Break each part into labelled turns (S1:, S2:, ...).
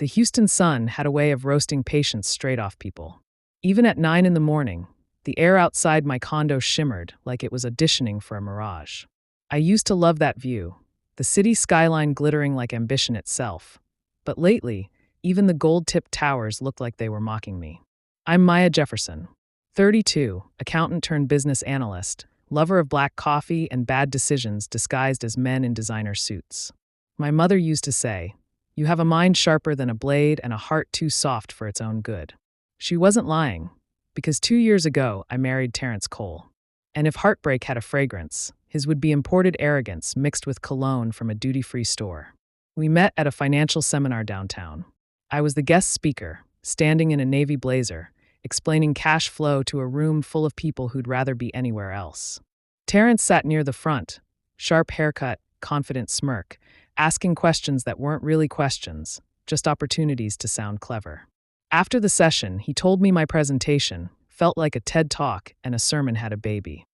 S1: The Houston sun had a way of roasting patience straight off people. Even at 9 in the morning, the air outside my condo shimmered like it was auditioning for a mirage. I used to love that view, the city skyline glittering like ambition itself. But lately, even the gold-tipped towers looked like they were mocking me. I'm Maya Jefferson, 32, accountant turned business analyst, lover of black coffee and bad decisions disguised as men in designer suits. My mother used to say, "You have a mind sharper than a blade and a heart too soft for its own good." She wasn't lying, because 2 years ago I married Terrence Cole. And if heartbreak had a fragrance, his would be imported arrogance mixed with cologne from a duty-free store. We met at a financial seminar downtown. I was the guest speaker, standing in a navy blazer, explaining cash flow to a room full of people who'd rather be anywhere else. Terrence sat near the front, sharp haircut, confident smirk, asking questions that weren't really questions, just opportunities to sound clever. After the session, he told me my presentation felt like a TED Talk and a sermon had a baby.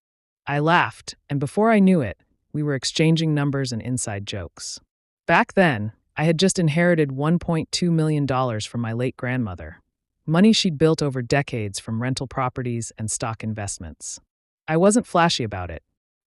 S1: I laughed, and before I knew it, we were exchanging numbers and inside jokes. Back then, I had just inherited $1.2 million from my late grandmother, money she'd built over decades from rental properties and stock investments. I wasn't flashy about it.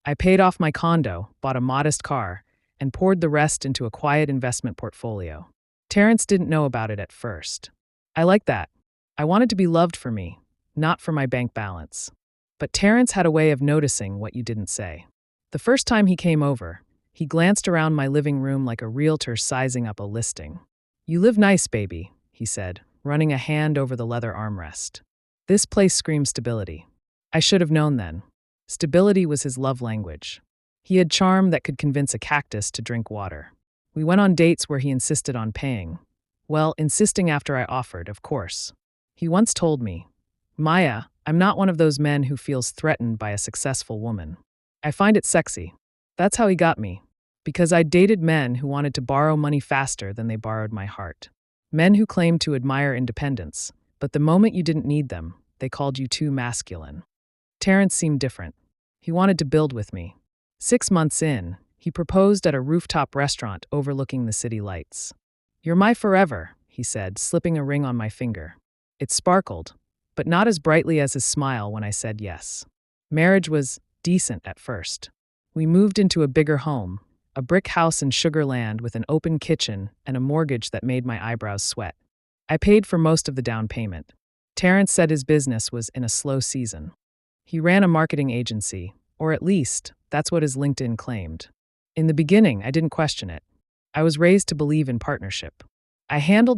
S1: I paid off my condo, bought a modest car, and poured the rest into a quiet investment portfolio. Terrence didn't know about it at first. I liked that. I wanted to be loved for me, not for my bank balance. But Terrence had a way of noticing what you didn't say. The first time he came over, he glanced around my living room like a realtor sizing up a listing. "You live nice, baby," he said, running a hand over the leather armrest. This place screamed stability. I should have known then. Stability was his love language. He had charm that could convince a cactus to drink water. We went on dates where he insisted on paying. Well, insisting after I offered, of course. He once told me, "Maya, I'm not one of those men who feels threatened by a successful woman. I find it sexy." That's how he got me. Because I dated men who wanted to borrow money faster than they borrowed my heart. Men who claimed to admire independence, but the moment you didn't need them, they called you too masculine. Terrence seemed different. He wanted to build with me. 6 months in, he proposed at a rooftop restaurant overlooking the city lights. "You're my forever," he said, slipping a ring on my finger. It sparkled, but not as brightly as his smile when I said yes. Marriage was decent at first. We moved into a bigger home, a brick house in Sugar Land with an open kitchen and a mortgage that made my eyebrows sweat. I paid for most of the down payment. Terrence said his business was in a slow season. He ran a marketing agency, or at least, that's what his LinkedIn claimed. In the beginning, I didn't question it. I was raised to believe in partnership. I handled